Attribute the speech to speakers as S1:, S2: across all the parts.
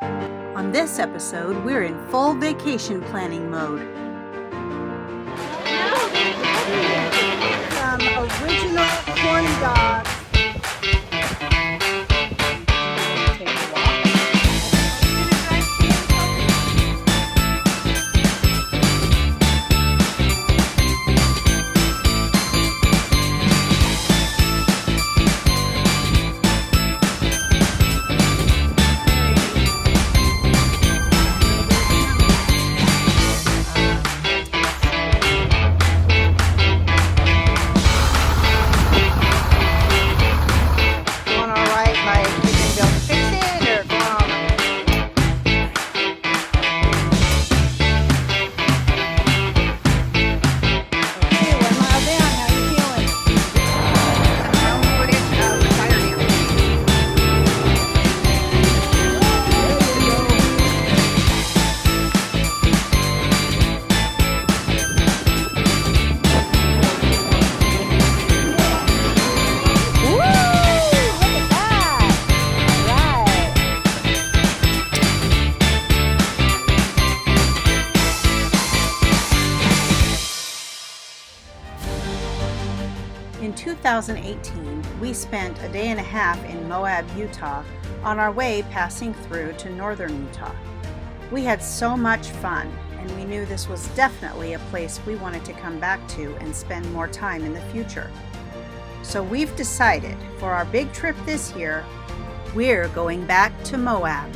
S1: On this episode, we're in full vacation planning mode.
S2: Some original corn dogs.
S1: In 2018, we spent a day and a half in Moab, Utah, on our way passing through to northern Utah. We had so much fun, and we knew this was definitely a place we wanted to come back to and spend more time in the future. So we've decided for our big trip this year, we're going back to Moab.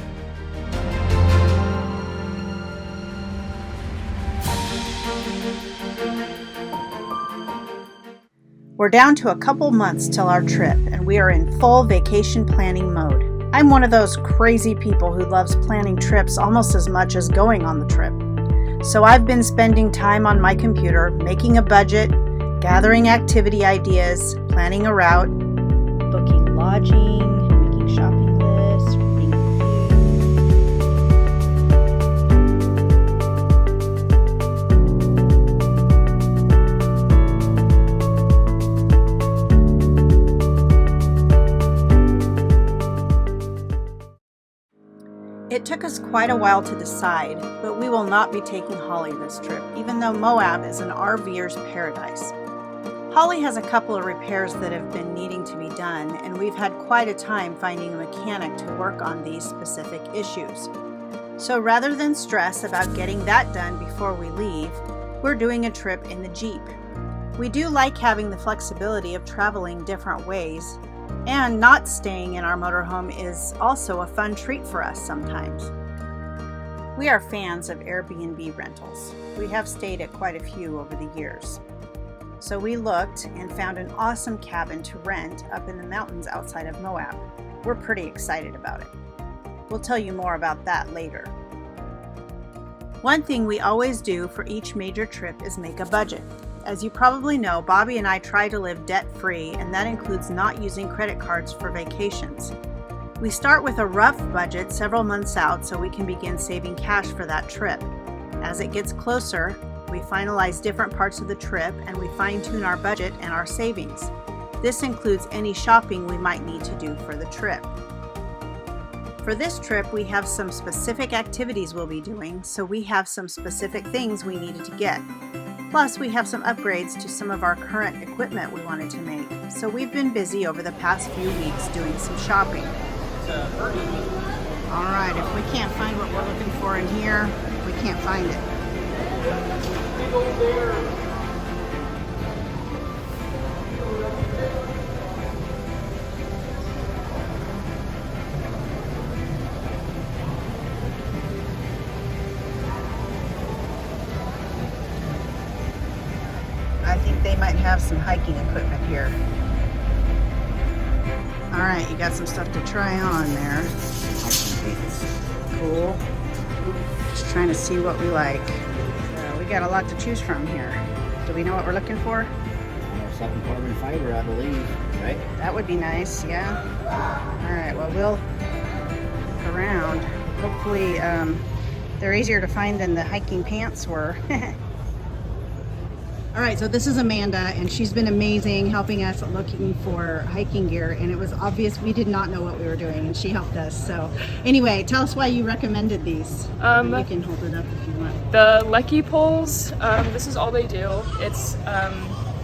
S1: We're down to a couple months till our trip, and we are in full vacation planning mode. I'm one of those crazy people who loves planning trips almost as much as going on the trip. So I've been spending time on my computer, making a budget, gathering activity ideas, planning a route, booking lodging, making shopping lists, reading reviews. It took us quite a while to decide, but we will not be taking Holly this trip, even though Moab is an RVer's paradise. Holly has a couple of repairs that have been needing to be done, and we've had quite a time finding a mechanic to work on these specific issues. So rather than stress about getting that done before we leave, we're doing a trip in the Jeep. We do like having the flexibility of traveling different ways, and not staying in our motorhome is also a fun treat for us sometimes. We are fans of Airbnb rentals. We have stayed at quite a few over the years. So we looked and found an awesome cabin to rent up in the mountains outside of Moab. We're pretty excited about it. We'll tell you more about that later. One thing we always do for each major trip is make a budget. As you probably know, Bobby and I try to live debt-free, and that includes not using credit cards for vacations. We start with a rough budget several months out so we can begin saving cash for that trip. As it gets closer, we finalize different parts of the trip and we fine-tune our budget and our savings. This includes any shopping we might need to do for the trip. For this trip, we have some specific activities we'll be doing, so we have some specific things we needed to get. Plus, we have some upgrades to some of our current equipment we wanted to make. So we've been busy over the past few weeks doing some shopping. All right, if we can't find what we're looking for in here, we can't find it. I think they might have some hiking equipment here. All right, you got some stuff to try on there. Cool. Just trying to see what we like. We got a lot to choose from here. Do we know what we're looking for?
S3: Second carbon fiber, I believe, right?
S1: That would be nice, yeah. All right, well, we'll look around. Hopefully, they're easier to find than the hiking pants were. All right, so this is Amanda, and she's been amazing helping us looking for hiking gear, and it was obvious we did not know what we were doing, and she helped us. So anyway, tell us why you recommended these. You can hold it up if you want.
S4: The Lecky poles, this is all they do. It's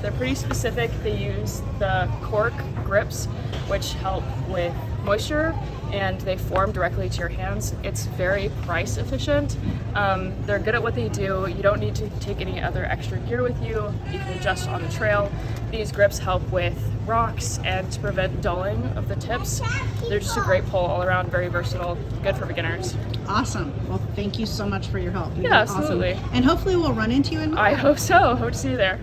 S4: they're pretty specific. They use the cork grips, which help with moisture, and they form directly to your hands. It's very price efficient. They're good at what they do. You don't need to take any other extra gear with you. You can adjust on the trail. These grips help with rocks and to prevent dulling of the tips. They're just a great pole all around, very versatile, good for beginners.
S1: Awesome. Well, thank you so much for your help. You've
S4: Yeah,
S1: been
S4: absolutely.
S1: Awesome. And hopefully we'll run into you in Moab.
S4: I hope so. Hope to see you there.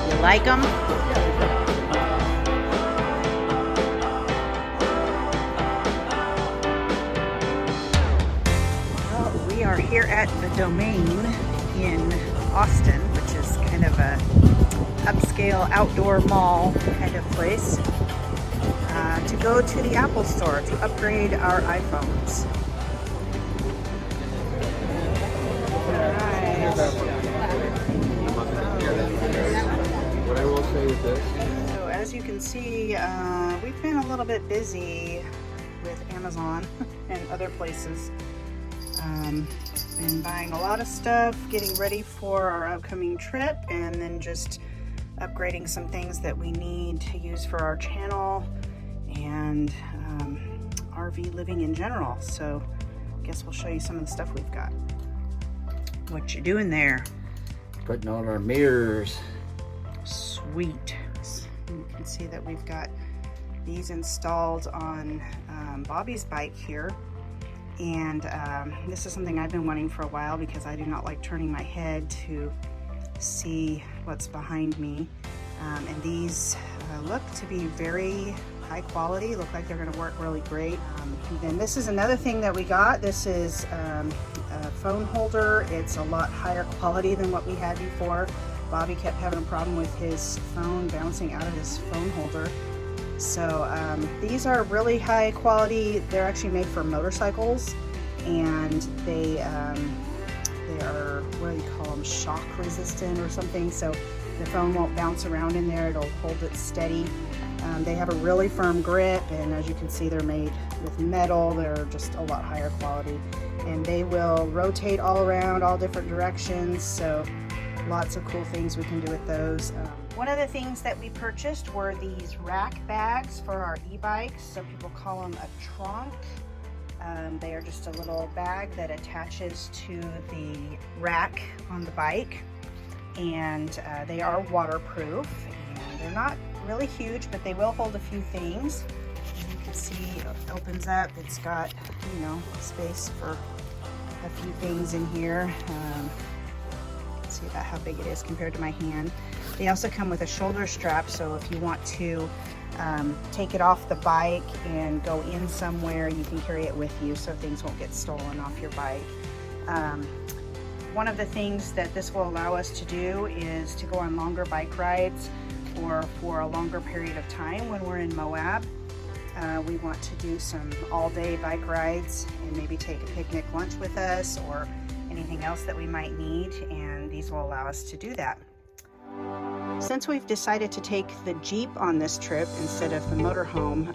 S1: You like them? Well, we are here at the Domain in Austin, which is kind of a upscale outdoor mall kind of place, to go to the Apple store to upgrade our iPhones.
S3: What I will say is this.
S1: So as you can see, we've been a little bit busy with Amazon and other places. Been buying a lot of stuff, getting ready for our upcoming trip, and then just upgrading some things that we need to use for our channel and RV living in general. So I guess we'll show you some of the stuff we've got. What you doing there?
S3: Putting on our mirrors.
S1: Sweet. You can see that we've got these installed on Bobby's bike here, and this is something I've been wanting for a while because I do not like turning my head to see what's behind me, and these look to be very high quality, look like they're going to work really great. Then this is another thing that we got. This is a phone holder. It's a lot higher quality than what we had before. Bobby kept having a problem with his phone bouncing out of his phone holder. So these are really high quality. They're actually made for motorcycles, and they are, what do you call them, shock resistant or something, so the phone won't bounce around in there. It'll hold it steady. They have a really firm grip, and as you can see, they're made with metal. They're just a lot higher quality, and they will rotate all around, all different directions, so lots of cool things we can do with those. One of the things that we purchased were these rack bags for our e-bikes. Some people call them a trunk. They are just a little bag that attaches to the rack on the bike, and they are waterproof, and they're not really huge, but they will hold a few things. And you can see it opens up. It's got, you know, space for a few things in here. See about how big it is compared to my hand. They also come with a shoulder strap, so if you want to take it off the bike and go in somewhere, you can carry it with you so things won't get stolen off your bike. One of the things that this will allow us to do is to go on longer bike rides, or for a longer period of time when we're in Moab. We want to do some all-day bike rides and maybe take a picnic lunch with us or anything else that we might need, and these will allow us to do that. Since we've decided to take the Jeep on this trip instead of the motorhome,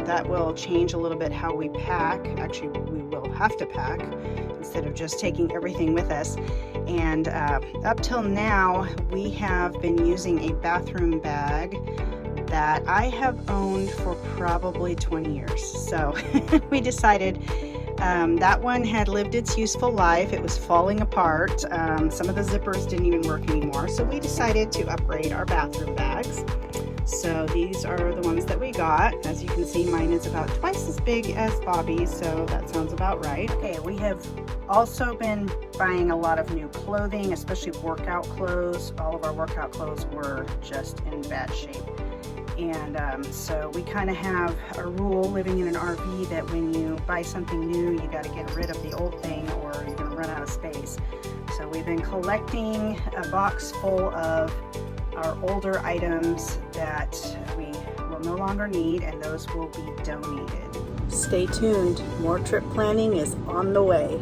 S1: that will change a little bit how we pack. Actually, we will have to pack instead of just taking everything with us. And up till now, we have been using a bathroom bag that I have owned for probably 20 years. So we decided that one had lived its useful life. It was falling apart. Some of the zippers didn't even work anymore. So we decided to upgrade our bathroom bags. So these are the ones that we got. As you can see, mine is about twice as big as Bobby's, so that sounds about right. Okay, we have also been buying a lot of new clothing, especially workout clothes. All of our workout clothes were just in bad shape. And so we kind of have a rule living in an RV that when you buy something new, you got to get rid of the old thing or you're going to run out of space. So we've been collecting a box full of our older items that we will no longer need, and those will be donated. Stay tuned, more trip planning is on the way.